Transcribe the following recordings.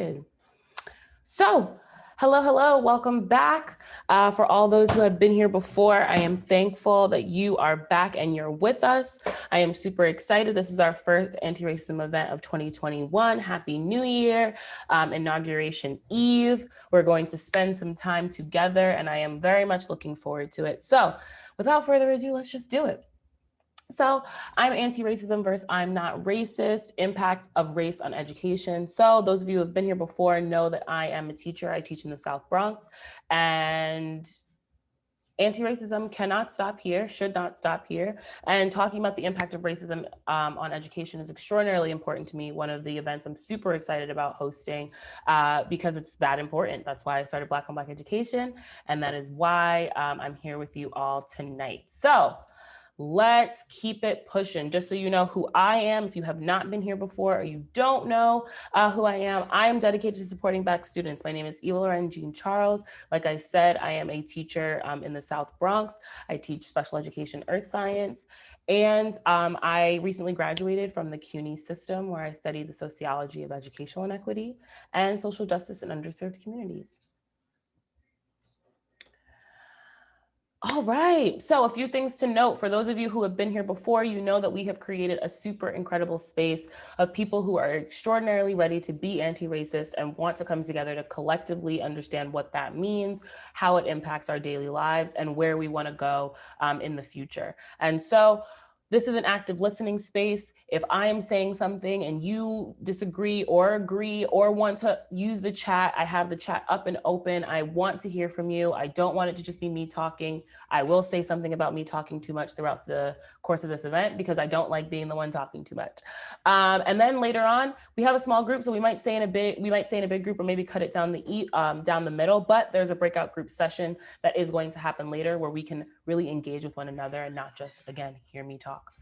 started. So, hello, welcome back. For all those who have been here before, I am thankful that you are back and you're with us. I am super excited. This is our first anti-racism event of 2021. Happy New Year, Inauguration Eve. We're going to spend some time together and I am very much looking forward to it. So, without further ado, let's just do it. So I'm anti-racism versus I'm not racist, impact of race on education. So those of you who have been here before know that I am a teacher. I teach in the South Bronx, and anti-racism cannot stop here, should not stop here. And talking about the impact of racism on education is extraordinarily important to me. One of the events I'm super excited about hosting because it's that important. That's why I started Black on Black Education. And that is why I'm here with you all tonight. So let's keep it pushing. Just so you know who I am, if you have not been here before or you don't know who I am dedicated to supporting Black students. My name is Eva Loren Jean Charles. Like I said, I am a teacher in the South Bronx. I teach special education earth science. And I recently graduated from the CUNY system where I studied the sociology of educational inequity and social justice in underserved communities. All right, so a few things to note. For those of you who have been here before, you know that we have created a super incredible space of people who are extraordinarily ready to be anti-racist and want to come together to collectively understand what that means, how it impacts our daily lives, and where we want to go in the future. And so this is an active listening space. If I am saying something and you disagree or agree or want to use the chat, I have the chat up and open. I want to hear from you. I don't want it to just be me talking. I will say something about me talking too much throughout the course of this event because I don't like being the one talking too much. And then later on, we have a small group, so we might say in a big group or maybe cut it down the middle. But there's a breakout group session that is going to happen later where we can really engage with one another and not just, again, hear me talk.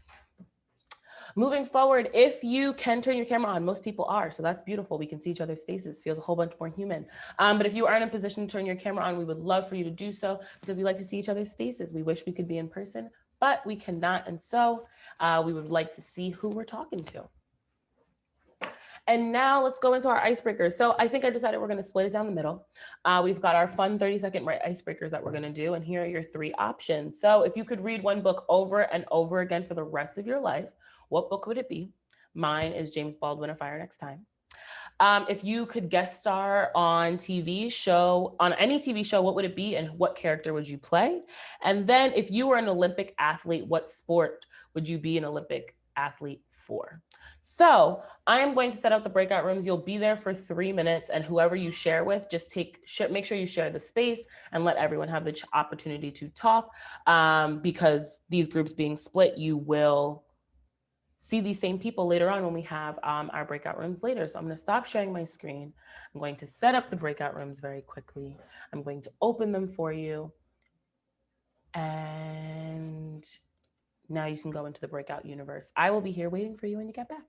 Moving forward, if you can turn your camera on, most people are, so that's beautiful. We can see each other's faces, feels a whole bunch more human. But if you aren't in a position to turn your camera on, we would love for you to do so because we like to see each other's faces. We wish we could be in person, but we cannot. And so we would like to see who we're talking to. And now let's go into our icebreakers. So I think I decided we're going to split it down the middle. We've got our fun 30-second icebreakers that we're going to do. And here are your three options. So if you could read one book over and over again for the rest of your life, what book would it be? Mine is James Baldwin, A Fire Next Time. If you could guest star on any TV show, what would it be and what character would you play? And then if you were an Olympic athlete, what sport would you be an Olympic athlete for? So I am going to set up the breakout rooms. You'll be there for 3 minutes, and whoever you share with, just make sure you share the space and let everyone have the opportunity to talk, because these groups being split, you will see these same people later on when we have our breakout rooms later. So I'm going to stop sharing my screen. I'm going to set up the breakout rooms very quickly. I'm going to open them for you. And now you can go into the breakout universe. I will be here waiting for you when you get back.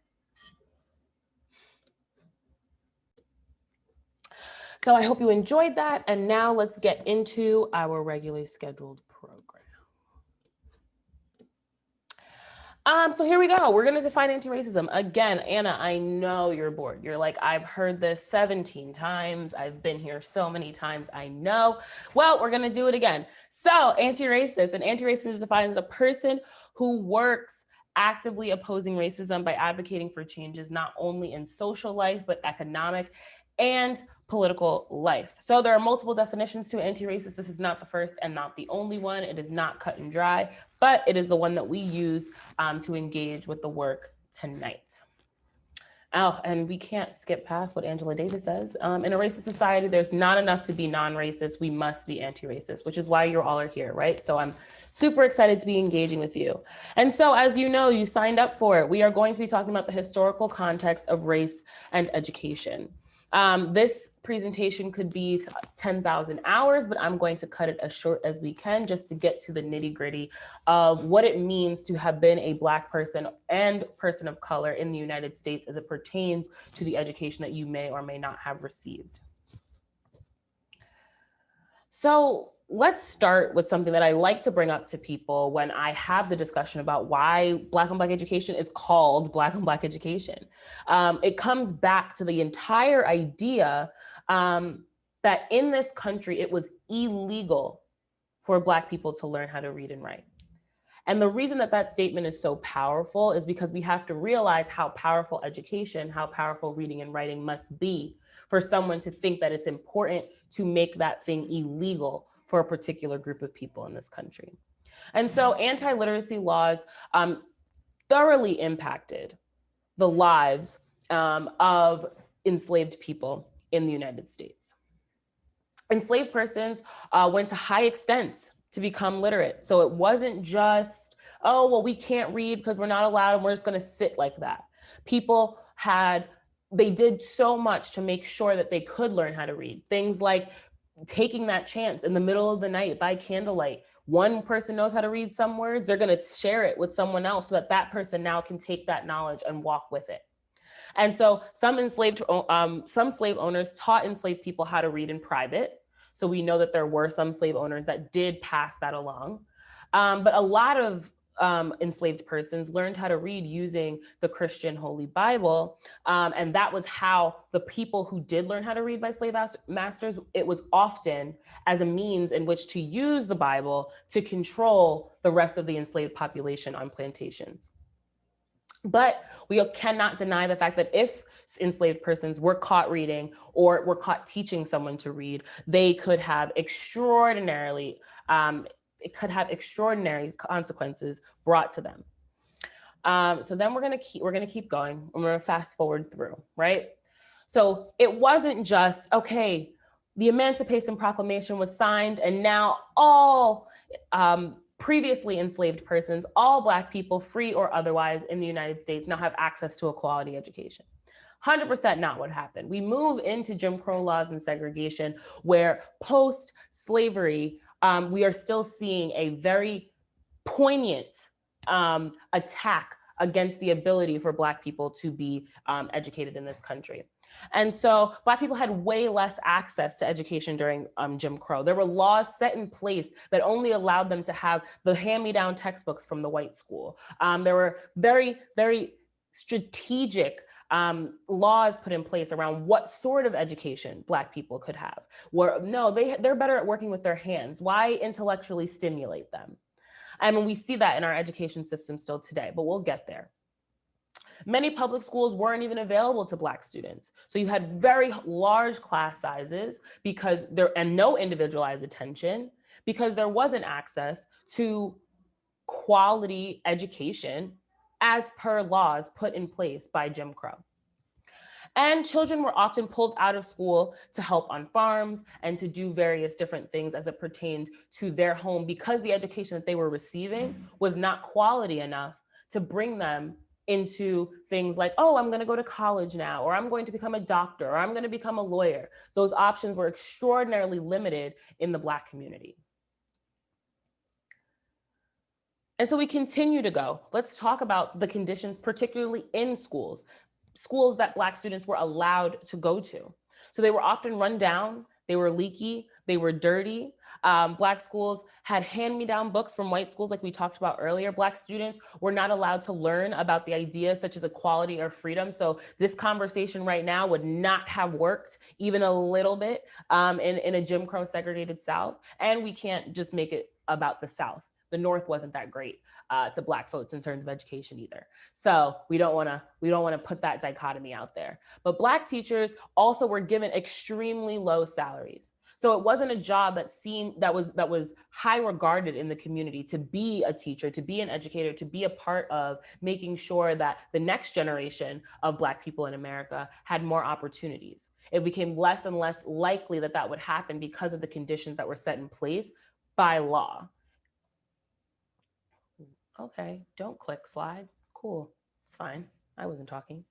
So I hope you enjoyed that. And now let's get into our regularly scheduled program. So here we go. We're going to define anti-racism. Again, Anna, I know you're bored. You're like, I've heard this 17 times. I've been here so many times. I know. Well, we're going to do it again. So anti-racist, and anti-racist is defined as a person who works actively opposing racism by advocating for changes not only in social life, but economic and political life. So there are multiple definitions to anti-racist. This is not the first and not the only one. It is not cut and dry, but it is the one that we use to engage with the work tonight. Oh, and we can't skip past what Angela Davis says. In a racist society, there's not enough to be non-racist. We must be anti-racist, which is why you all are here, right? So I'm super excited to be engaging with you. And so as you know, you signed up for it. We are going to be talking about the historical context of race and education. This presentation could be 10,000 hours, but I'm going to cut it as short as we can just to get to the nitty-gritty of what it means to have been a Black person and person of color in the United States as it pertains to the education that you may or may not have received. So let's start with something that I like to bring up to people when I have the discussion about why Black on Black education is called Black on Black education. It comes back to the entire idea that in this country, it was illegal for Black people to learn how to read and write. And the reason that that statement is so powerful is because we have to realize how powerful education, how powerful reading and writing must be for someone to think that it's important to make that thing illegal for a particular group of people in this country. And so anti-literacy laws thoroughly impacted the lives of enslaved people in the United States. Enslaved persons went to high extents to become literate. So it wasn't just, oh, well, we can't read because we're not allowed and we're just going to sit like that. People they did so much to make sure that they could learn how to read. Things like taking that chance in the middle of the night by candlelight. One person knows how to read some words, they're going to share it with someone else so that that person now can take that knowledge and walk with it. And so some slave owners taught enslaved people how to read in private. So we know that there were some slave owners that did pass that along. But a lot of enslaved persons learned how to read using the Christian Holy Bible. And that was how the people who did learn how to read by slave masters, it was often as a means in which to use the Bible to control the rest of the enslaved population on plantations. But we cannot deny the fact that if enslaved persons were caught reading or were caught teaching someone to read, they could have extraordinary consequences brought to them. So then we're gonna keep going. I'm gonna fast forward through, right? So it wasn't just, okay, the Emancipation Proclamation was signed and now all previously enslaved persons, all Black people, free or otherwise in the United States, now have access to a quality education. 100% not what happened. We move into Jim Crow laws and segregation, where post-slavery, we are still seeing a very poignant attack against the ability for Black people to be educated in this country. And so Black people had way less access to education during Jim Crow. There were laws set in place that only allowed them to have the hand-me-down textbooks from the white school. There were very, very strategic laws put in place around what sort of education Black people could have. They're better at working with their hands. Why intellectually stimulate them? I mean, we see that in our education system still today, but we'll get there. Many public schools weren't even available to Black students. So you had very large class sizes and no individualized attention because there wasn't access to quality education as per laws put in place by Jim Crow. And children were often pulled out of school to help on farms and to do various different things as it pertained to their home because the education that they were receiving was not quality enough to bring them into things like, oh, I'm going to go to college now, or I'm going to become a doctor, or I'm going to become a lawyer. Those options were extraordinarily limited in the Black community. And so we continue to go. Let's talk about the conditions, particularly in schools that Black students were allowed to go to. So they were often run down, they were leaky, they were dirty. Black schools had hand-me-down books from white schools like we talked about earlier. Black students were not allowed to learn about the ideas such as equality or freedom. So this conversation right now would not have worked even a little bit in a Jim Crow segregated South. And we can't just make it about the South. The North wasn't that great to Black folks in terms of education either. So we don't want to put that dichotomy out there. But Black teachers also were given extremely low salaries. So it wasn't a job that was high regarded in the community to be a teacher, to be an educator, to be a part of making sure that the next generation of Black people in America had more opportunities. It became less and less likely that would happen because of the conditions that were set in place by law. Okay, don't click slide. Cool, it's fine. I wasn't talking.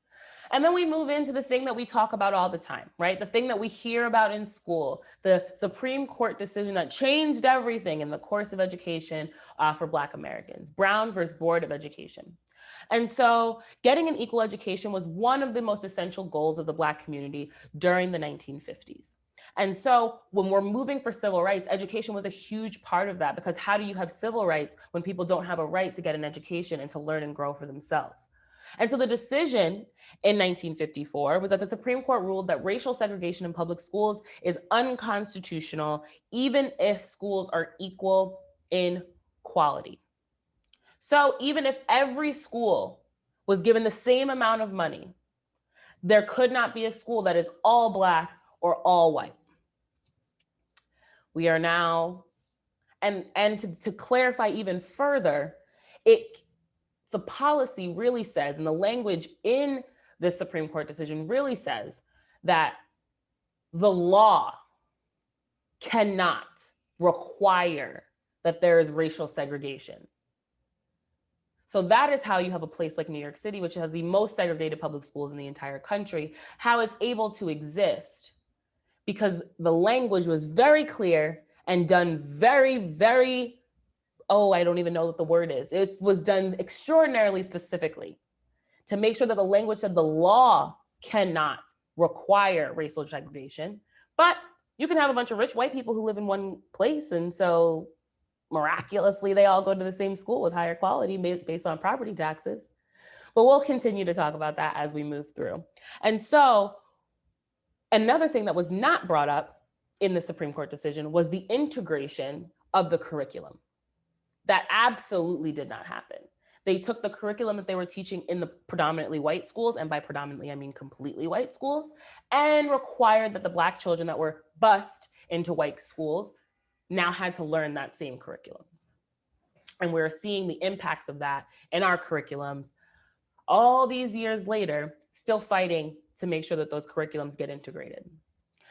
And then we move into the thing that we talk about all the time, right? The thing that we hear about in school, the Supreme Court decision that changed everything in the course of education for Black Americans, Brown versus Board of Education. And so getting an equal education was one of the most essential goals of the Black community during the 1950s. And so when we're moving for civil rights, education was a huge part of that, because how do you have civil rights when people don't have a right to get an education and to learn and grow for themselves? And so the decision in 1954 was that the Supreme Court ruled that racial segregation in public schools is unconstitutional, even if schools are equal in quality. So even if every school was given the same amount of money, there could not be a school that is all Black or all white. We are now, and to clarify even further, the policy really says, and the language in this Supreme Court decision really says, that the law cannot require that there is racial segregation. So that is how you have a place like New York City, which has the most segregated public schools in the entire country, how it's able to exist, because the language was very clear and done very, very, I don't even know what the word is. It was done extraordinarily specifically to make sure that the language said the law cannot require racial segregation, but you can have a bunch of rich white people who live in one place, and so miraculously they all go to the same school with higher quality based on property taxes. But we'll continue to talk about that as we move through. And so another thing that was not brought up in the Supreme Court decision was the integration of the curriculum. That absolutely did not happen. They took the curriculum that they were teaching in the predominantly white schools, and by predominantly I mean completely white schools, and required that the Black children that were bused into white schools now had to learn that same curriculum. And we're seeing the impacts of that in our curriculums all these years later, still fighting to make sure that those curriculums get integrated.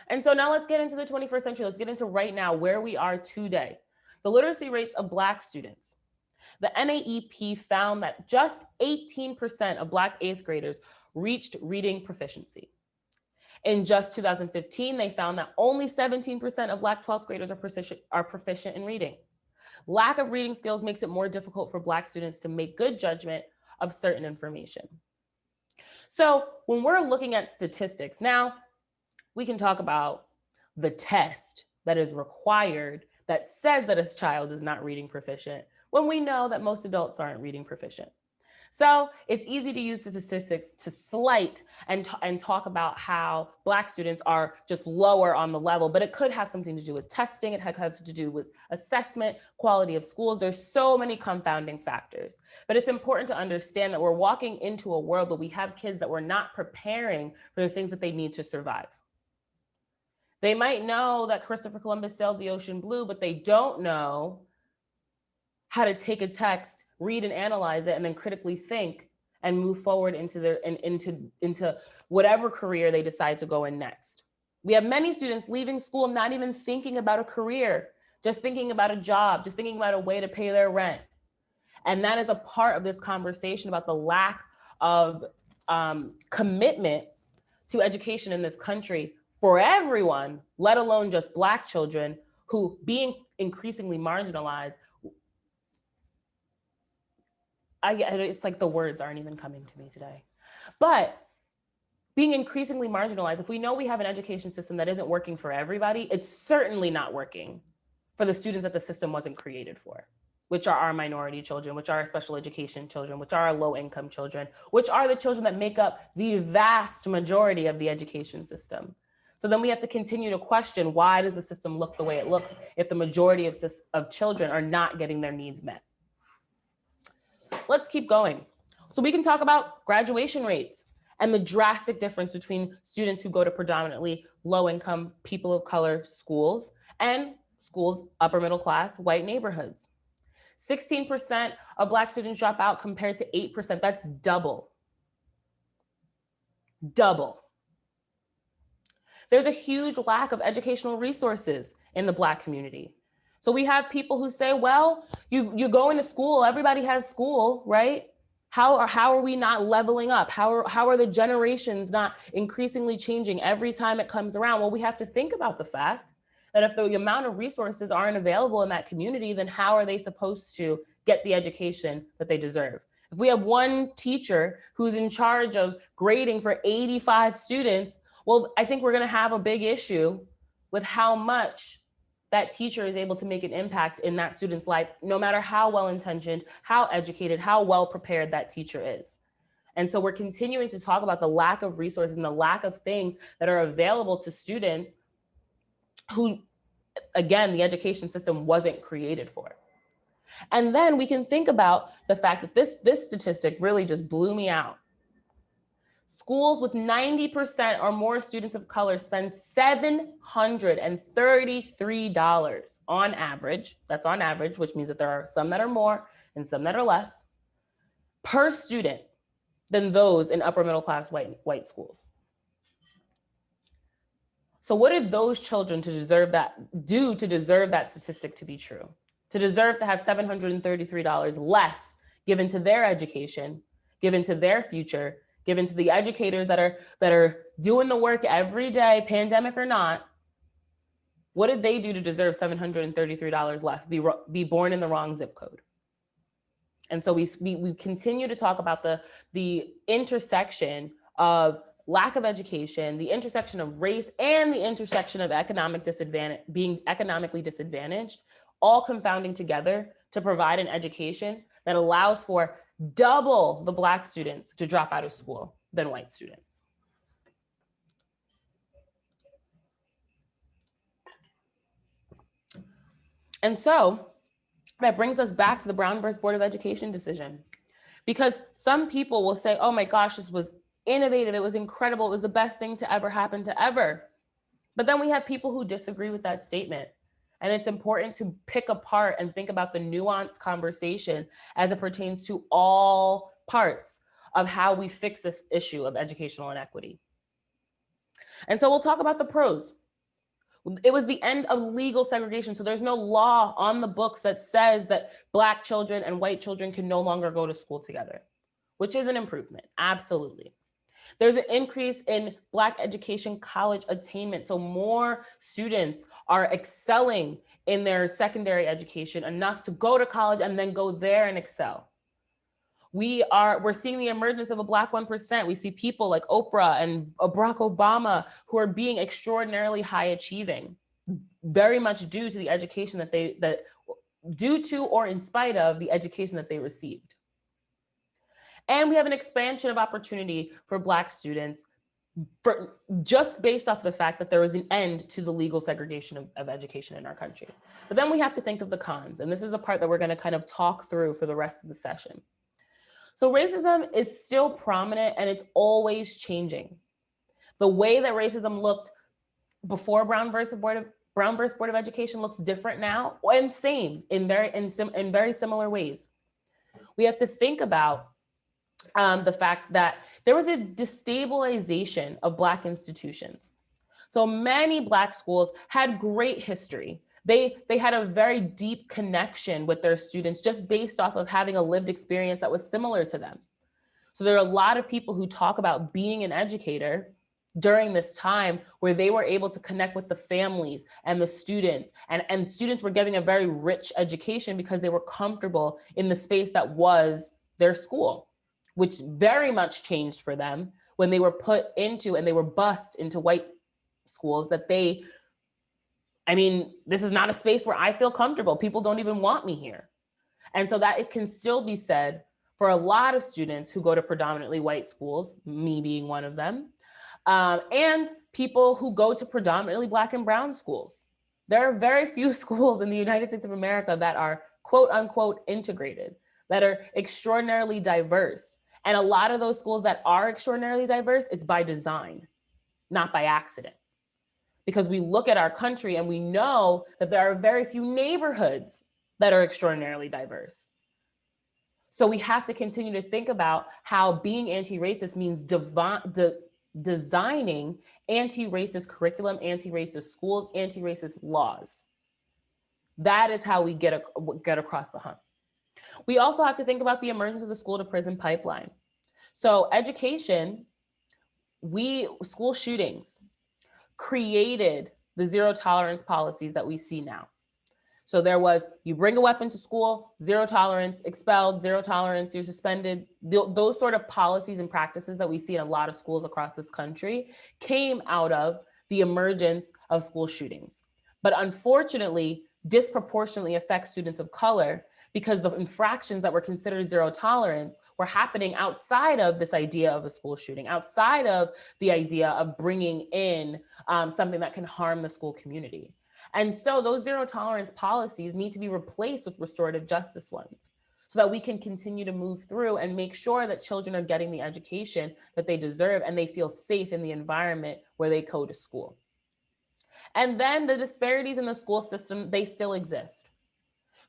And so now let's get into the 21st century. Let's get into right now where we are today. The literacy rates of Black students. The NAEP found that just 18% of Black 8th graders reached reading proficiency. In just 2015, they found that only 17% of Black 12th graders are proficient in reading. Lack of reading skills makes it more difficult for Black students to make good judgment of certain information. So when we're looking at statistics, now we can talk about the test that is required that says that a child is not reading proficient, when we know that most adults aren't reading proficient. So it's easy to use the statistics to slight and talk about how Black students are just lower on the level, but it could have something to do with testing. It has to do with assessment, quality of schools. There's so many confounding factors, but it's important to understand that we're walking into a world where we have kids that we're not preparing for the things that they need to survive. They might know that Christopher Columbus sailed the ocean blue, but they don't know how to take a text, read and analyze it, and then critically think and move forward into whatever career they decide to go in next. We have many students leaving school not even thinking about a career, just thinking about a job, just thinking about a way to pay their rent. And that is a part of this conversation about the lack of commitment to education in this country for everyone, let alone just Black children who, being increasingly marginalized, it's like the words aren't even coming to me today. But being increasingly marginalized, if we know we have an education system that isn't working for everybody, it's certainly not working for the students that the system wasn't created for, which are our minority children, which are our special education children, which are our low-income children, which are the children that make up the vast majority of the education system. So then we have to continue to question, why does the system look the way it looks if the majority of children are not getting their needs met? Let's keep going. So we can talk about graduation rates and the drastic difference between students who go to predominantly low-income, people of color schools and schools, upper middle class, white neighborhoods. 16% of Black students drop out compared to 8%. That's double. Double. There's a huge lack of educational resources in the Black community. So we have people who say, well, you're going to school, everybody has school, right? How are we not leveling up? How are the generations not increasingly changing every time it comes around? Well, we have to think about the fact that if the amount of resources aren't available in that community, then how are they supposed to get the education that they deserve? If we have one teacher who's in charge of grading for 85 students, well, I think we're going to have a big issue with how much that teacher is able to make an impact in that student's life, no matter how well-intentioned, how educated, how well prepared that teacher is. And so we're continuing to talk about the lack of resources and the lack of things that are available to students who, again, the education system wasn't created for. And then we can think about the fact that this statistic really just blew me out. Schools with 90% or more students of color spend $733 on average. That's on average, which means that there are some that are more and some that are less per student than those in upper middle class white schools. So what did those children do to deserve that statistic to be true? To deserve to have $733 less given to their education, given to their future, given to the educators that are doing the work every day, pandemic or not. What did they do to deserve $733 less? Be born in the wrong zip code. And so we continue to talk about the intersection of lack of education, the intersection of race, and the intersection of economic disadvantage, being economically disadvantaged, all confounding together to provide an education that allows for double the Black students to drop out of school than white students. And so that brings us back to the Brown versus Board of Education decision, because some people will say, oh my gosh, this was innovative, it was incredible, it was the best thing to ever happen to ever. But then we have people who disagree with that statement. And it's important to pick apart and think about the nuanced conversation as it pertains to all parts of how we fix this issue of educational inequity. And so we'll talk about the pros. It was the end of legal segregation. So there's no law on the books that says that Black children and white children can no longer go to school together, which is an improvement, absolutely. There's an increase in Black education college attainment. So more students are excelling in their secondary education enough to go to college and then go there and excel. We're seeing the emergence of a Black 1%. We see people like Oprah and Barack Obama who are being extraordinarily high achieving, very much due to the education due to or in spite of the education that they received. And we have an expansion of opportunity for Black students just based off the fact that there was an end to the legal segregation of education in our country. But then we have to think of the cons. And this is the part that we're going to kind of talk through for the rest of the session. So racism is still prominent and it's always changing. The way that racism looked before Brown versus Board of Education looks different now, and same in very similar ways. We have to think about the fact that there was a destabilization of Black institutions. So many Black schools had great history. They had a very deep connection with their students just based off of having a lived experience that was similar to them. So there are a lot of people who talk about being an educator during this time where they were able to connect with the families and the students, and students were getting a very rich education because they were comfortable in the space that was their school, which very much changed for them when they were put into and they were bused into white schools that this is not a space where I feel comfortable. People don't even want me here. And so that it can still be said for a lot of students who go to predominantly white schools, me being one of them, and people who go to predominantly Black and brown schools. There are very few schools in the United States of America that are quote unquote integrated, that are extraordinarily diverse. And a lot of those schools that are extraordinarily diverse, it's by design, not by accident. Because we look at our country and we know that there are very few neighborhoods that are extraordinarily diverse. So we have to continue to think about how being anti-racist means designing anti-racist curriculum, anti-racist schools, anti-racist laws. That is how we get across the hump. We also have to think about the emergence of the school to prison pipeline. So education, school shootings created the zero tolerance policies that we see now. So there was, you bring a weapon to school, zero tolerance, expelled, zero tolerance, you're suspended. Those sort of policies and practices that we see in a lot of schools across this country came out of the emergence of school shootings. But unfortunately, disproportionately affects students of color because the infractions that were considered zero tolerance were happening outside of this idea of a school shooting, outside of the idea of bringing in something that can harm the school community. And so those zero tolerance policies need to be replaced with restorative justice ones so that we can continue to move through and make sure that children are getting the education that they deserve and they feel safe in the environment where they go to school. And then the disparities in the school system, they still exist.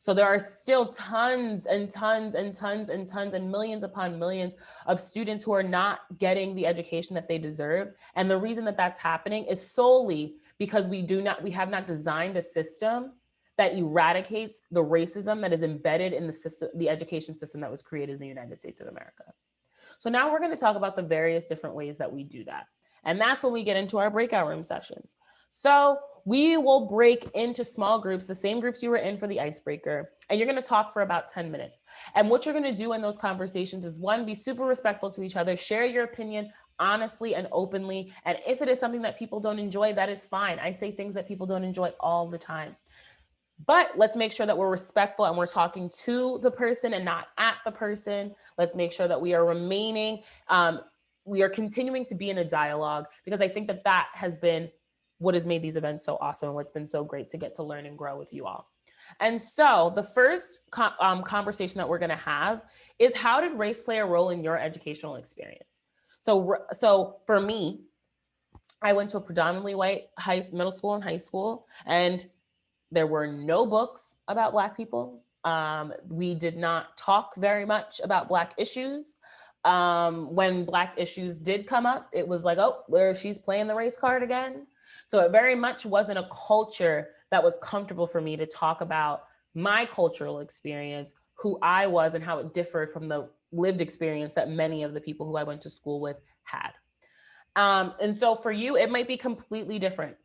So there are still tons and tons and tons and tons and millions upon millions of students who are not getting the education that they deserve. And the reason that that's happening is solely because we have not designed a system that eradicates the racism that is embedded in the system, the education system that was created in the United States of America. So now we're going to talk about the various different ways that we do that. And that's when we get into our breakout room sessions. So we will break into small groups, the same groups you were in for the icebreaker, and you're going to talk for about 10 minutes. And what you're going to do in those conversations is, one, be super respectful to each other, share your opinion honestly and openly. And if it is something that people don't enjoy, that is fine. I say things that people don't enjoy all the time. But let's make sure that we're respectful and we're talking to the person and not at the person. Let's make sure that we are we are continuing to be in a dialogue, because I think that that has been what has made these events so awesome and what's been so great to get to learn and grow with you all. And so the first conversation that we're going to have is, how did race play a role in your educational experience? So for me, I went to a predominantly white middle school and high school, and there were no books about Black people. We did not talk very much about Black issues. When Black issues did come up, it was like, oh, where she's playing the race card again. So it very much wasn't a culture that was comfortable for me to talk about my cultural experience, who I was, and how it differed from the lived experience that many of the people who I went to school with had. And so for you, it might be completely different.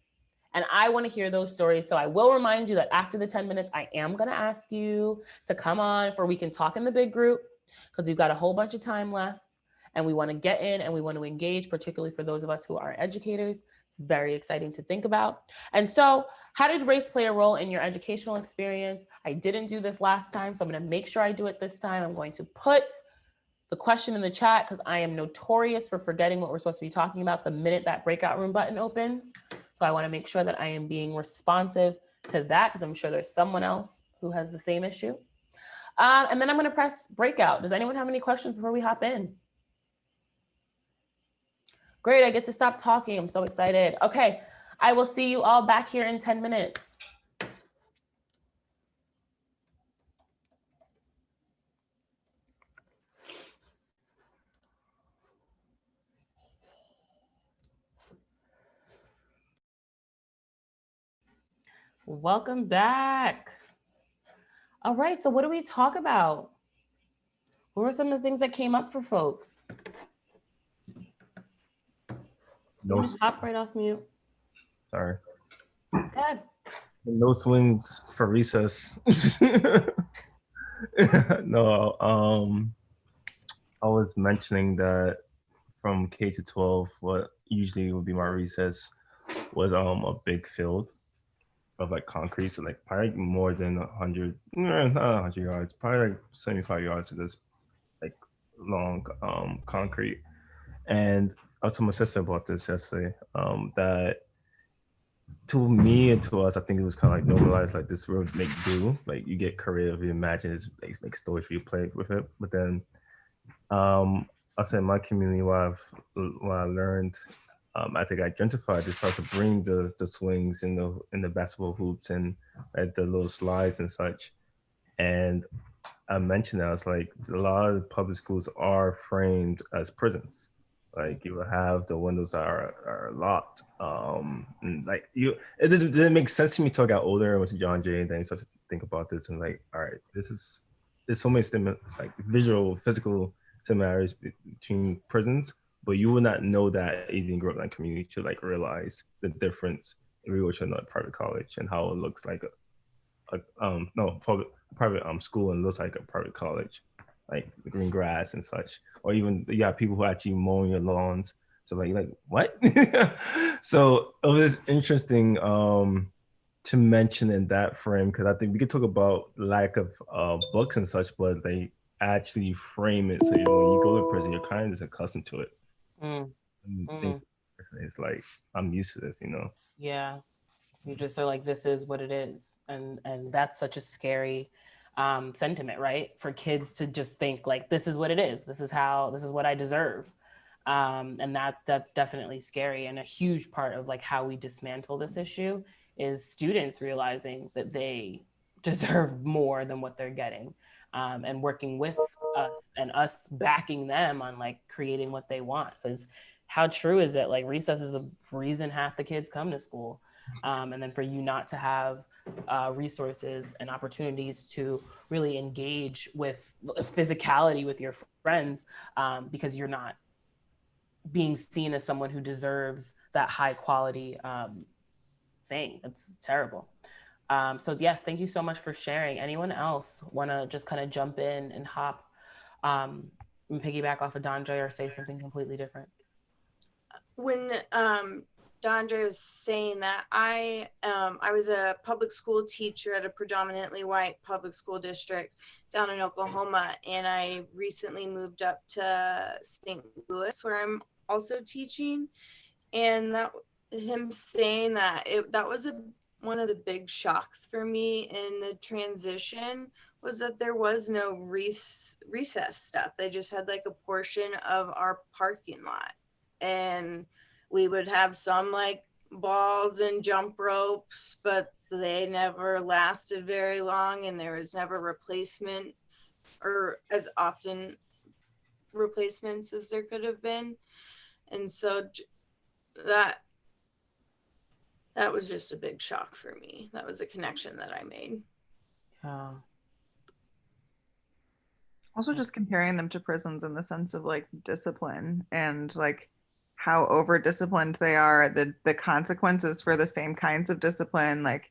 And I want to hear those stories. So I will remind you that after the 10 minutes, I am going to ask you to come on for we can talk in the big group, because we've got a whole bunch of time left and we want to get in and we want to engage, particularly for those of us who are educators. It's very exciting to think about. And so, how did race play a role in your educational experience? I didn't do this last time, so I'm going to make sure I do it this time. I'm going to put the question in the chat because I am notorious for forgetting what we're supposed to be talking about the minute that breakout room button opens. So I want to make sure that I am being responsive to that, because I'm sure there's someone else who has the same issue. And then I'm going to press breakout. Does anyone have any questions before we hop in? Great, I get to stop talking. I'm so excited. Okay, I will see you all back here in 10 minutes. Welcome back. All right, so what do we talk about? What were some of the things that came up for folks? No, Hop right off mute. sorry. Good. No swings for recess. No, I was mentioning that from K to 12, what usually would be my recess was a big field of like concrete, so like probably more than 100, not 100 yards, probably like 75 yards of this like long concrete. And I was telling my sister about this yesterday, that to me and to us, I think it was kind of like normalized, like this would make do. Like you get creative, you imagine it, make stories for you, play with it. But then, I'll say in my community, what I learned, I think I identified, just how to bring the swings in the basketball hoops and like the little slides and such. And I mentioned that I was like, a lot of public schools are framed as prisons. Like you will have the windows are locked. And like it didn't make sense to me till I got older. I went to John Jay and then I started to think about this and like, all right, there's so many like visual, physical similarities between prisons, but you would not know that if you didn't grow up in that community to like realize the difference if you go to another private college and how it looks like no private school and looks like a private college, like the green grass and such, or even people who actually mowing your lawns So like what? So it was interesting to mention in that frame because I think we could talk about lack of books and such, but they actually frame it so when you go to prison, you're kind of just accustomed to it. Mm, And think mm, it's like I'm used to this, you know. yeah. You just are like, this is what it is, and that's such a scary sentiment, right? For kids to just think like, this is what it is. This is what I deserve, and that's definitely scary. And a huge part of like how we dismantle this issue is students realizing that they deserve more than what they're getting, and working with us and us backing them on like creating what they want. Because how true is it? Like recess is the reason half the kids come to school, and then for you not to have resources and opportunities to really engage with physicality with your friends, because you're not being seen as someone who deserves that high quality thing. It's terrible. So yes, thank you so much for sharing. Anyone else want to just kind of jump in and hop and piggyback off of Dondre or say something completely different? When Dondra was saying that, I was a public school teacher at a predominantly white public school district down in Oklahoma, and I recently moved up to St. Louis, where I'm also teaching. And that him saying that that was one of the big shocks for me in the transition was that there was no recess stuff. They just had like a portion of our parking lot, and we would have some like balls and jump ropes, but they never lasted very long, and there was never replacements, or as often replacements as there could have been. And so that that was just a big shock for me. That was a connection that I made. Yeah. Also, just comparing them to prisons in the sense of like discipline and like how over disciplined they are, the consequences for the same kinds of discipline, like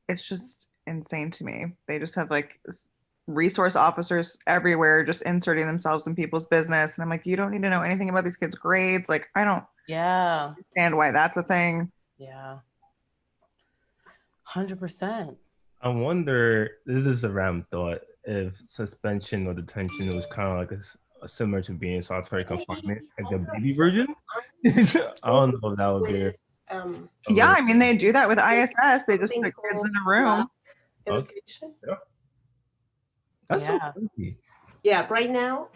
it's just insane to me. They just have like resource officers everywhere just inserting themselves in people's business, and I'm like, you don't need to know anything about these kids' grades. Like, I don't Yeah. understand why that's a thing. Yeah. 100%. I wonder, this is a random thought, if suspension or detention was kind of like a similar to being solitary confinement, like the baby version. I don't know if that would be Yeah, I mean, they do that with ISS. They just put kids in a room. Education. Yeah. That's so Yeah. crazy. Yeah, right now.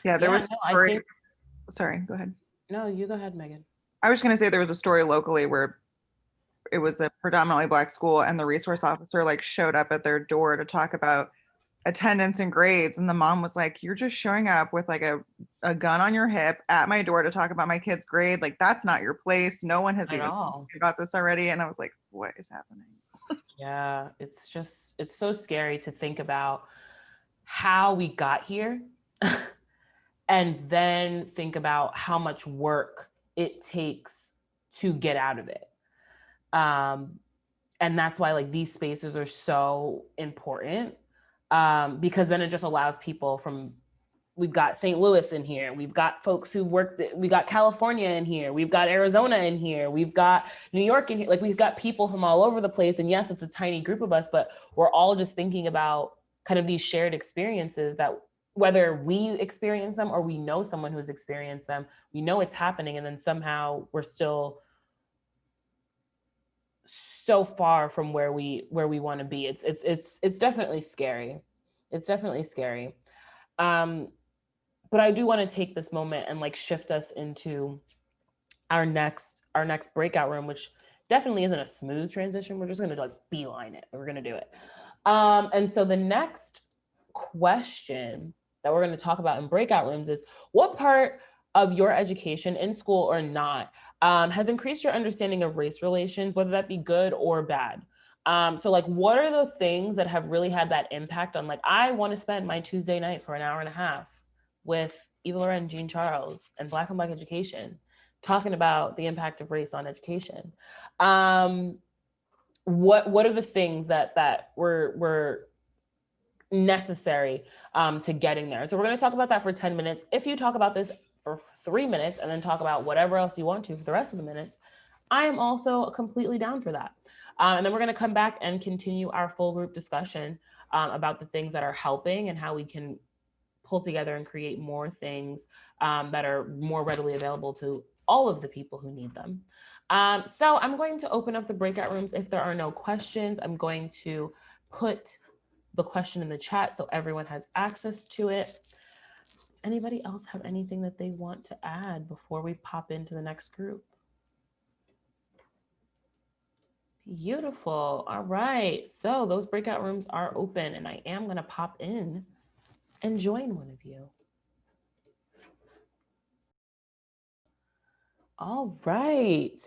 Yeah, there Yeah, was no, a I story. think Sorry, go ahead. no, you go ahead, Megan. I was going to say there was a story locally where it was a predominantly black school, and the resource officer like showed up at their door to talk about attendance and grades, and the mom was like, you're just showing up with like a gun on your hip at my door to talk about my kid's grade. Like, that's not your place. No one has At even all. about this already. And I was like, what is happening? Yeah, it's so scary to think about how we got here and then think about how much work it takes to get out of it. And that's why like these spaces are so important, because then it just allows people from, we've got St. Louis in here, we've got folks who worked, we got California in here, we've got Arizona in here, we've got New York in here, like we've got people from all over the place. And yes, it's a tiny group of us, but we're all just thinking about kind of these shared experiences that whether we experience them or we know someone who's experienced them, we know it's happening, and then somehow we're still so far from where we want to be. It's definitely scary. It's definitely scary. But I do want to take this moment and like shift us into our next breakout room, which definitely isn't a smooth transition. We're just gonna like beeline it. We're gonna do it. And so the next question that we're going to talk about in breakout rooms is, what part of your education in school or not has increased your understanding of race relations, whether that be good or bad? So like, what are the things that have really had that impact on like, I want to spend my Tuesday night for an hour and a half with Eva Loren, Jean Charles, and Black on Black education, talking about the impact of race on education. What are the things that were necessary to getting there. So we're going to talk about that for 10 minutes. If you talk about this for 3 minutes and then talk about whatever else you want to for the rest of the minutes, I am also completely down for that. And then we're going to come back and continue our full group discussion about the things that are helping and how we can pull together and create more things that are more readily available to all of the people who need them. So I'm going to open up the breakout rooms. If there are no questions, I'm going to put the question in the chat so everyone has access to it. Does anybody else have anything that they want to add before we pop into the next group? Beautiful. All right. So those breakout rooms are open and I am going to pop in and join one of you. All right.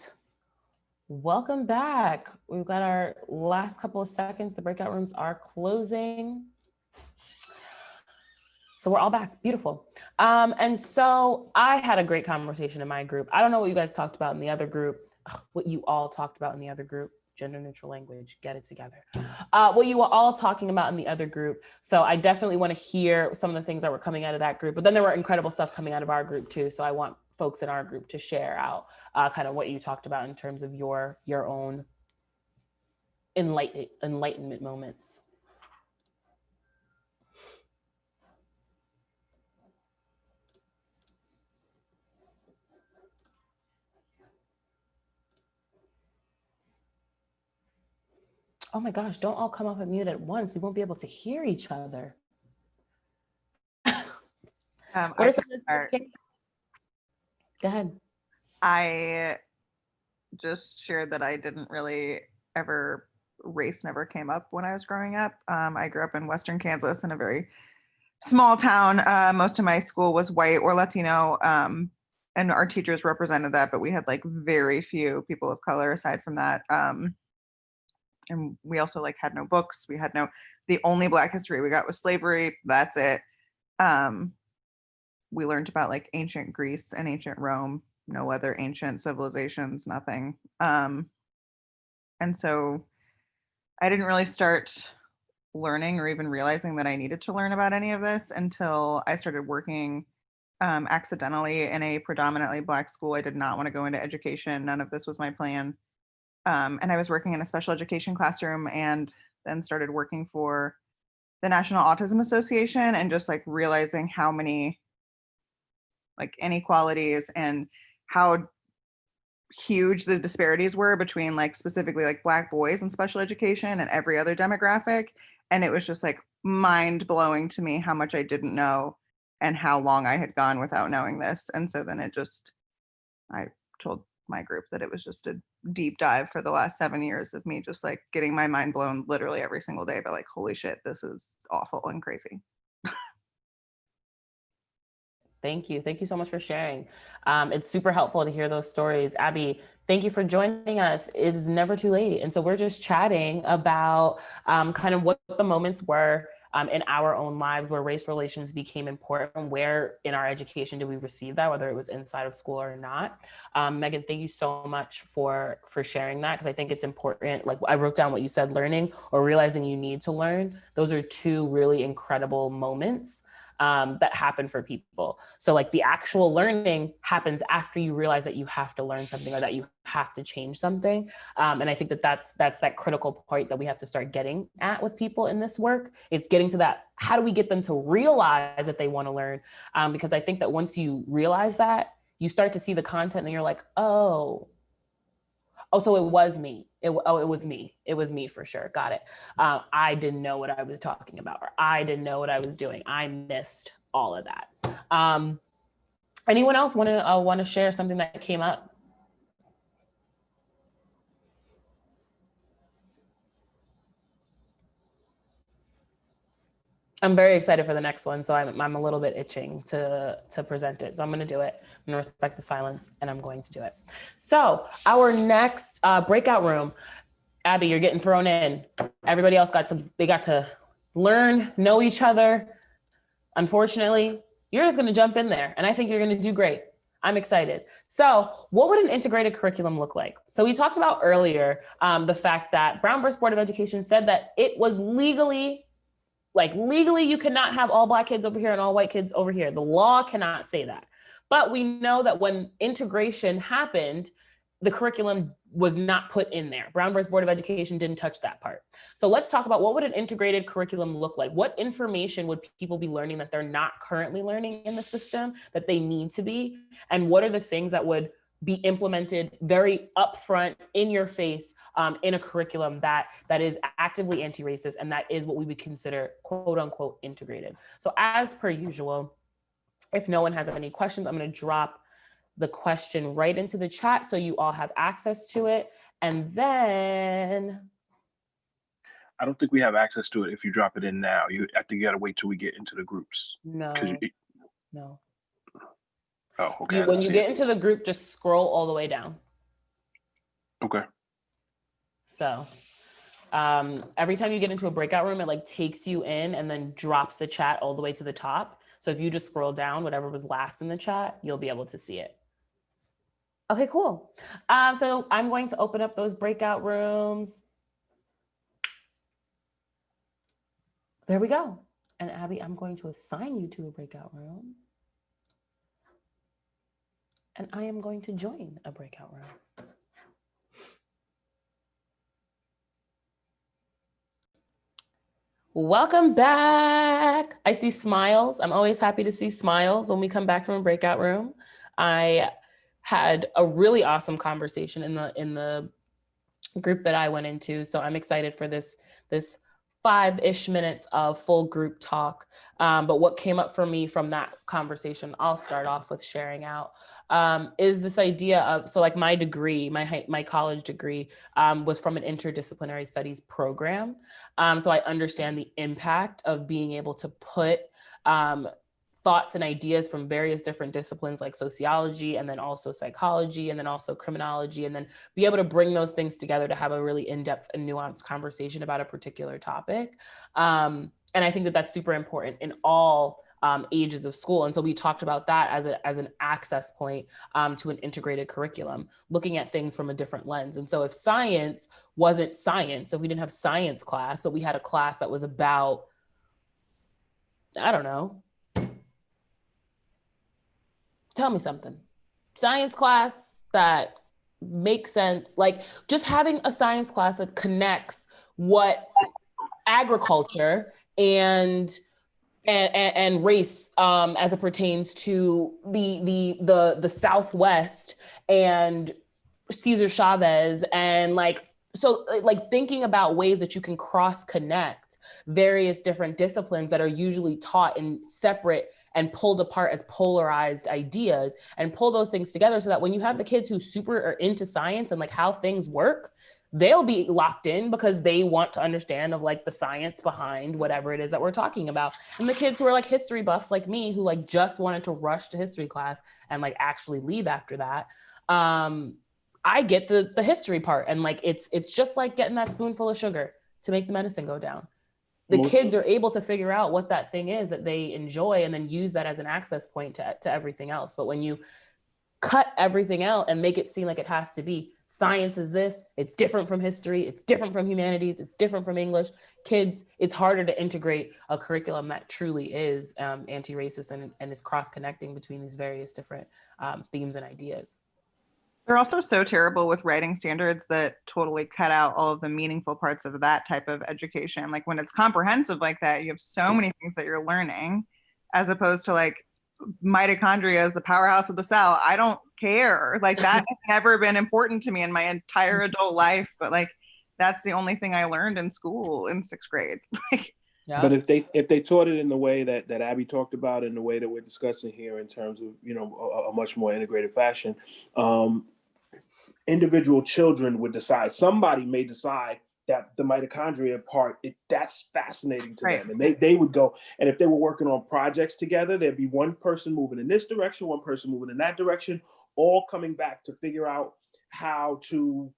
Welcome back. We've got our last couple of seconds. The breakout rooms are closing. So we're all back. Beautiful. And so I had a great conversation in my group. I don't know what you guys talked about in the other group, what you all talked about in the other group. Gender neutral language, get it together. What you were all talking about in the other group. So I definitely want to hear some of the things that were coming out of that group, but then there were incredible stuff coming out of our group too. So I want folks in our group to share out kind of what you talked about in terms of your own enlightenment moments. Oh my gosh, don't all come off of mute at once. We won't be able to hear each other. What are some of the Go ahead. I just shared that I didn't really race never came up when I was growing up. I grew up in Western Kansas in a very small town. Most of my school was white or Latino, and our teachers represented that, but we had like very few people of color aside from that. And we also like had no books. The only Black history we got was slavery. That's it. We learned about like ancient Greece and ancient Rome, no other ancient civilizations, nothing. And so I didn't really start learning or even realizing that I needed to learn about any of this until I started working accidentally in a predominantly Black school. I did not want to go into education. None of this was my plan. And I was working in a special education classroom and then started working for the National Autism Association and just like realizing how many like inequalities and how huge the disparities were between like specifically like Black boys in special education and every other demographic. And it was just like mind blowing to me how much I didn't know and how long I had gone without knowing this. And so then I told my group that it was just a deep dive for the last 7 years of me just like getting my mind blown literally every single day by like, holy shit, this is awful and crazy. Thank you. Thank you so much for sharing. It's super helpful to hear those stories. Abby, thank you for joining us. It is never too late. And so we're just chatting about kind of what the moments were in our own lives where race relations became important, where in our education did we receive that, whether it was inside of school or not. Megan, thank you so much for sharing that, because I think it's important. Like I wrote down what you said, learning or realizing you need to learn. Those are two really incredible moments that happen for people. So like the actual learning happens after you realize that you have to learn something or that you have to change something. And I think that's that critical point that we have to start getting at with people in this work. It's getting to that, how do we get them to realize that they want to learn? Because I think that once you realize that, you start to see the content and you're like, oh, so it was me. It was me. It was me for sure. Got it. I didn't know what I was talking about, or I didn't know what I was doing. I missed all of that. Anyone else want to share something that came up? I'm very excited for the next one, so I'm a little bit itching to present it. So I'm going to do it. I'm going to respect the silence, and I'm going to do it. So our next breakout room, Abby, you're getting thrown in. Everybody else got to learn, know each other. Unfortunately, you're just going to jump in there, and I think you're going to do great. I'm excited. So what would an integrated curriculum look like? So we talked about earlier the fact that Brown versus Board of Education said that it was legally like legally you cannot have all Black kids over here and all white kids over here. The law cannot say that. But we know that when integration happened, the curriculum was not put in there. Brown versus Board of Education didn't touch that part. So let's talk about what would an integrated curriculum look like? What information would people be learning that they're not currently learning in the system that they need to be? And what are the things that would be implemented very upfront, in your face, in a curriculum that is actively anti-racist, and that is what we would consider quote unquote integrated. So as per usual, if no one has any questions, I'm going to drop the question right into the chat so you all have access to it. And then I don't think we have access to it if you drop it in now. I think you got to wait till we get into the groups. no. Oh, okay. When you get into the group, just scroll all the way down. Okay. So every time you get into a breakout room, it like takes you in and then drops the chat all the way to the top. So if you just scroll down, whatever was last in the chat, you'll be able to see it. Okay, cool. So I'm going to open up those breakout rooms. There we go. And Abby, I'm going to assign you to a breakout room. And I am going to join a breakout room. Welcome back. I see smiles. I'm always happy to see smiles when we come back from a breakout room. I had a really awesome conversation in the group that I went into. So I'm excited for this 5-ish minutes of full group talk. But what came up for me from that conversation, I'll start off with sharing out, is this idea of, so like my degree, my college degree was from an interdisciplinary studies program. So I understand the impact of being able to put thoughts and ideas from various different disciplines like sociology, and then also psychology, and then also criminology, and then be able to bring those things together to have a really in-depth and nuanced conversation about a particular topic. And I think that that's super important in all ages of school. And so we talked about that as an access point to an integrated curriculum, looking at things from a different lens. And so if science wasn't science, if we didn't have science class, but we had a class that was about, I don't know, tell me something. Science class that makes sense. Like just having a science class that connects what agriculture and race as it pertains to the Southwest and Cesar Chavez, and like, so like thinking about ways that you can cross connect various different disciplines that are usually taught in separate and pulled apart as polarized ideas, and pull those things together so that when you have the kids who super are into science and like how things work, they'll be locked in because they want to understand of like the science behind whatever it is that we're talking about. And the kids who are like history buffs like me, who like just wanted to rush to history class and like actually leave after that, I get the history part, and like it's just like getting that spoonful of sugar to make the medicine go down. The kids are able to figure out what that thing is that they enjoy and then use that as an access point to everything else. But when you cut everything out and make it seem like it has to be science is this, it's different from history, it's different from humanities, it's different from English, kids, it's harder to integrate a curriculum that truly is anti-racist and is cross-connecting between these various different themes and ideas. They're also so terrible with writing standards that totally cut out all of the meaningful parts of that type of education. Like when it's comprehensive like that, you have so many things that you're learning, as opposed to like mitochondria is the powerhouse of the cell. I don't care. Like that has never been important to me in my entire adult life, but like that's the only thing I learned in school in 6th grade. Like, yeah. But if they taught it in the way that Abby talked about, in the way that we're discussing here, in terms of, you know, a much more integrated fashion, individual children would decide. Somebody may decide that the mitochondria part, that's fascinating to them. And they would go, and if they were working on projects together, there'd be one person moving in this direction, one person moving in that direction, all coming back to figure out how to,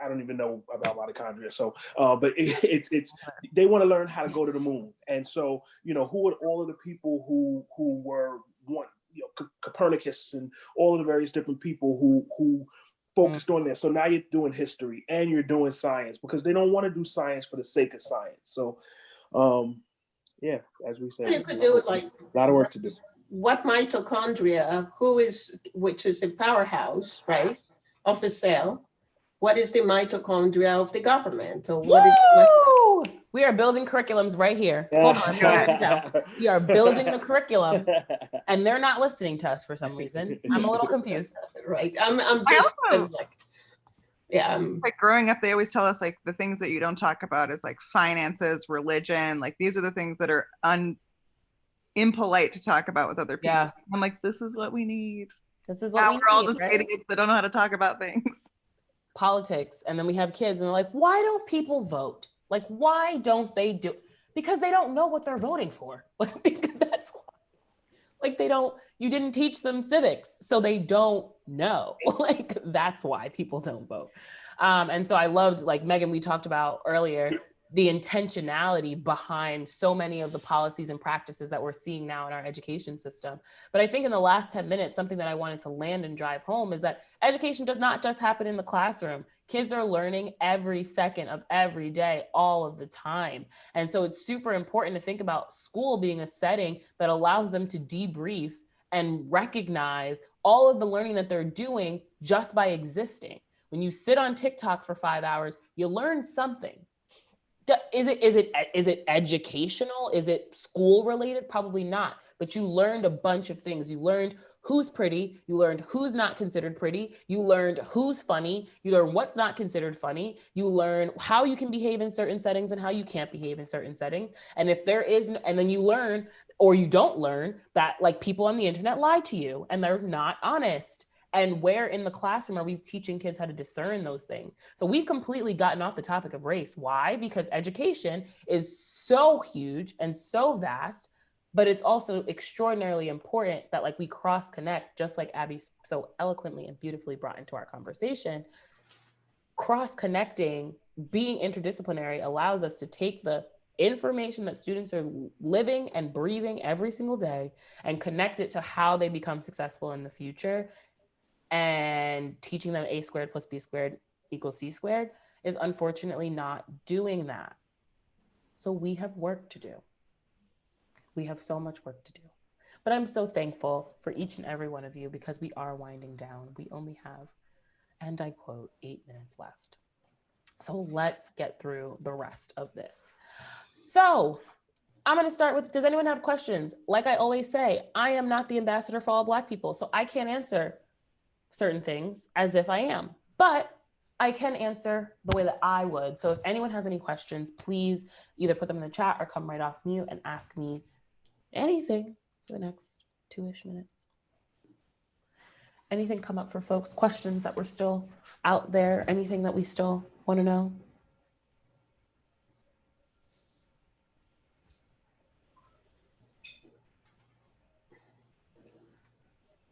I don't even know about mitochondria. So, but it's they want to learn how to go to the moon. And so, you know, who are all of the people who were one, you know, Copernicus and all of the various different people who focused on this. So now you're doing history and you're doing science, because they don't want to do science for the sake of science. So yeah, as we said, You could do it like a lot of work to do. what mitochondria, which is the powerhouse, right, of a cell. What is the mitochondria of the government? Or what is Woo! We are building curriculums right here. Hold on, write it down. We are building the curriculum, and they're not listening to us for some reason. I'm a little confused. right? I'm I just also- like, yeah. Like growing up, they always tell us like the things that you don't talk about is like finances, religion. Like these are the things that are impolite to talk about with other people. Yeah, I'm like, this is what we need. this is what Now we we're all need, just right? idiots that don't know how to talk about things. Politics, and then we have kids, and they're like, "Why don't people vote? Like, why don't they do?" Because they don't know what they're voting for. Like, because that's why. Like, they don't. You didn't teach them civics, so they don't know. Like, that's why people don't vote. And so I loved, like Megan, we talked about earlier, the intentionality behind so many of the policies and practices that we're seeing now in our education system. But I think in the last 10 minutes, something that I wanted to land and drive home is that education does not just happen in the classroom. Kids are learning every second of every day, all of the time. And so it's super important to think about school being a setting that allows them to debrief and recognize all of the learning that they're doing just by existing. When you sit on TikTok for 5 hours, you learn something. Is it educational? Is it school related? Probably not. But you learned a bunch of things. You learned who's pretty. You learned who's not considered pretty. You learned who's funny. You learned what's not considered funny. You learn how you can behave in certain settings and how you can't behave in certain settings. And if there is, and then you learn, or you don't learn, that like people on the internet lie to you and they're not honest. And where in the classroom are we teaching kids how to discern those things? So we've completely gotten off the topic of race. Why? Because education is so huge and so vast, but it's also extraordinarily important that like we cross connect, just like Abby so eloquently and beautifully brought into our conversation. Cross connecting, being interdisciplinary allows us to take the information that students are living and breathing every single day and connect it to how they become successful in the future. And teaching them a squared plus b squared equals c squared is unfortunately not doing that. So we have work to do. We have so much work to do. But I'm so thankful for each and every one of you because we are winding down. We only have, and I quote, 8 minutes left. So let's get through the rest of this. So I'm going to start with, does anyone have questions? Like I always say, I am not the ambassador for all Black people, so I can't answer certain things as if I am, but I can answer the way that I would. So if anyone has any questions, please either put them in the chat or come right off mute and ask me anything for the next 2-ish minutes. Anything come up for folks? Questions that were still out there? Anything that we still want to know?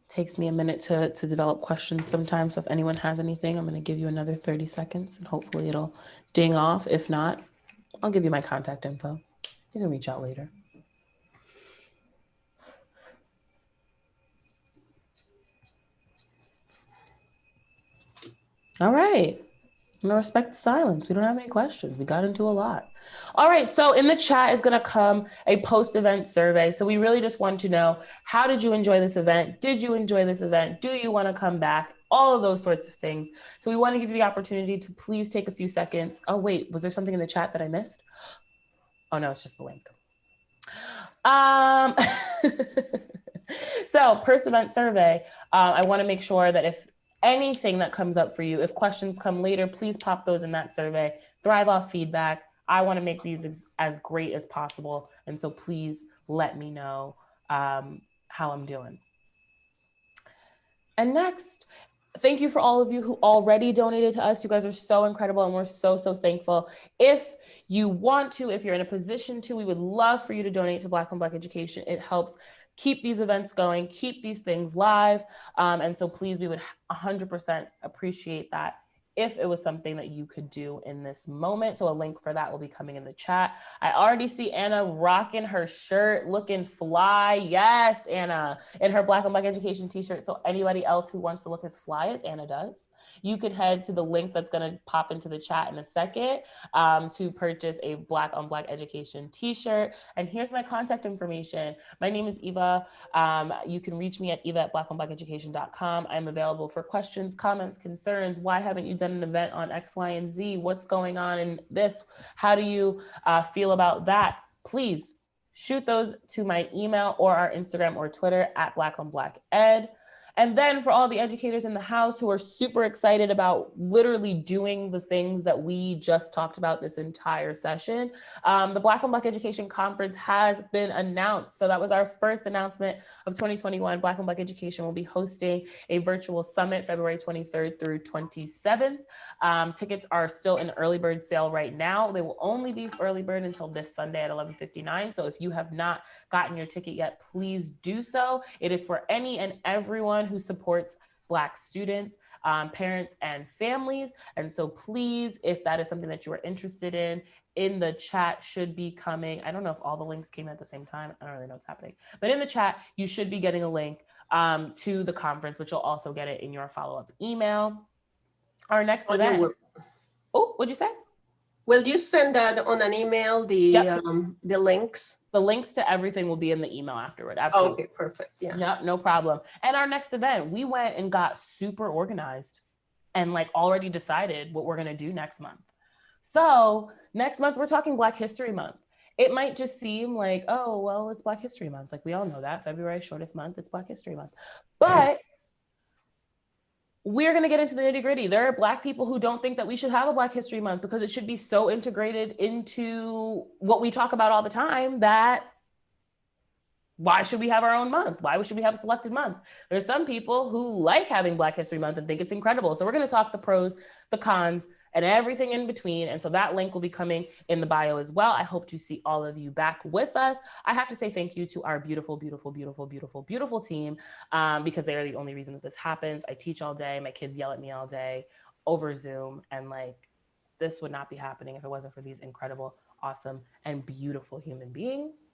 Takes me a minute to develop questions sometimes. So if anyone has anything, I'm going to give you another 30 seconds and hopefully it'll ding off. If not, I'll give you my contact info. You can reach out later. All right. I'm gonna respect the silence. We don't have any questions. We got into a lot. All right, so in the chat is gonna come a post-event survey. So we really just want to know, how did you enjoy this event? Did you enjoy this event? Do you wanna come back? All of those sorts of things. So we wanna give you the opportunity to please take a few seconds. Oh wait, was there something in the chat that I missed? Oh no, it's just the link. So post-event survey, I wanna make sure that if anything that comes up for you, if questions come later, please pop those in that survey. Thrive off feedback. I want to make these as great as possible. And so please let me know how I'm doing. And next, thank you for all of you who already donated to us. You guys are so incredible and we're so, so thankful. If you want to, if you're in a position to, we would love for you to donate to Black on Black Education. It helps keep these events going, keep these things live. And so please, we would 100% appreciate that. if it was something that you could do in this moment. So a link for that will be coming in the chat. I already see Anna rocking her shirt, looking fly. Yes, Anna, in her Black on Black Education t-shirt. So anybody else who wants to look as fly as Anna does, you could head to the link that's going to pop into the chat in a second to purchase a Black on Black Education t-shirt. And here's my contact information. My name is Eva. You can reach me at eva@blackonblackeducation.com. I'm available for questions, comments, concerns. Why haven't you done an event on X, Y, and Z? What's going on in this? How do you feel about that? Please shoot those to my email or our Instagram or Twitter at blackonblacked. And then for all the educators in the house who are super excited about literally doing the things that we just talked about this entire session, the Black on Black Education Conference has been announced. So that was our first announcement of 2021. Black on Black Education will be hosting a virtual summit February 23rd through 27th. Tickets are still in early bird sale right now. They will only be for early bird until this Sunday at 11:59. So if you have not gotten your ticket yet, please do so. It is for any and everyone who supports Black students, parents, and families. And so please, if that is something that you are interested in the chat should be coming. I don't know if all the links came at the same time. I don't really know what's happening. But in the chat, you should be getting a link to the conference, but you'll also get it in your follow-up email. Our next event. Oh, what'd you say? Will you send that on an email, the links? The links to everything will be in the email afterward. Absolutely. Okay, perfect. Yeah. Yep, no problem. And our next event, we went and got super organized and like already decided what we're going to do next month. So next month, we're talking Black History Month. It might just seem like, oh, well, it's Black History Month. Like we all know that February, shortest month, it's Black History Month. But we're going to get into the nitty gritty. There are Black people who don't think that we should have a Black History Month because it should be so integrated into what we talk about all the time that why should we have our own month? Why should we have a selected month? There's some people who like having Black History Month and think it's incredible. So we're going to talk the pros, the cons, and everything in between. And so that link will be coming in the bio as well. I hope to see all of you back with us. I have to say thank you to our beautiful, beautiful, beautiful, beautiful, beautiful team because they are the only reason that this happens. I teach all day. My kids yell at me all day over Zoom. And like, this would not be happening if it wasn't for these incredible, awesome, and beautiful human beings.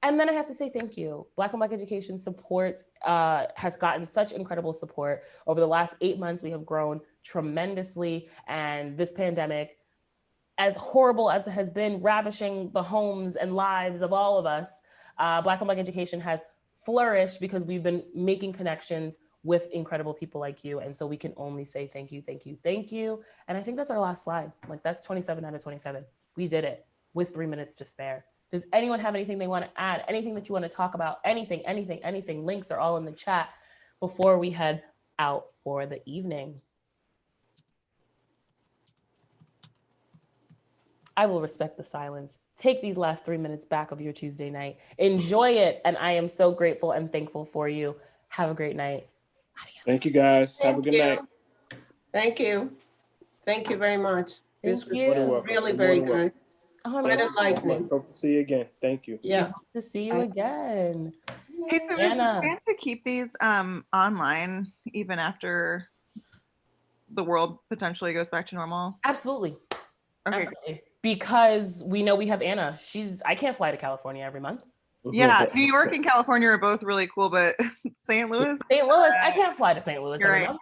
And then I have to say thank you. Black on Black Education supports has gotten such incredible support. Over the last 8 months, we have grown tremendously. And this pandemic, as horrible as it has been, ravishing the homes and lives of all of us, Black on Black Education has flourished because we've been making connections with incredible people like you. And so we can only say thank you, thank you, thank you. And I think that's our last slide. Like that's 27 out of 27. We did it with 3 minutes to spare. Does anyone have anything they want to add? Anything that you want to talk about? Anything. Links are all in the chat before we head out for the evening. I will respect the silence. Take these last 3 minutes back of your Tuesday night. Enjoy it. And I am so grateful and thankful for you. Have a great night. Adios. Thank you, guys. Have a good night. Thank you. Thank you very much. Thank you. You're welcome. Really You're very more than good. Oh, Quite no. enlightening. Hope to see you again. Thank you. Yeah. Hope to see you again. Hey, so is the Anna. plan to keep these online even after the world potentially goes back to normal? Absolutely. Okay. Absolutely. Because we know we have Anna. I can't fly to California every month. Yeah, New York and California are both really cool, but St. Louis? St. Louis, I can't fly to St. Louis You're every right.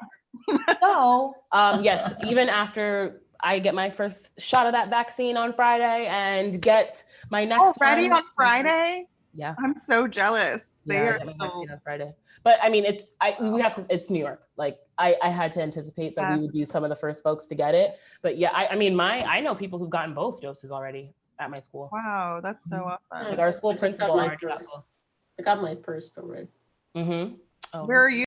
month. So, yes, even after I get my first shot of that vaccine on Friday and get my next Already one on Friday? Yeah. I'm so jealous. Yeah, They I are get my so, vaccine on Friday. But I mean, it's New York. Like I had to anticipate that we would be some of the first folks to get it. But yeah, I know people who've gotten both doses already at my school. wow, that's so awesome. Like our school I just got principal my already got first. both. I got my first already. Mm-hmm. Oh. Where are you?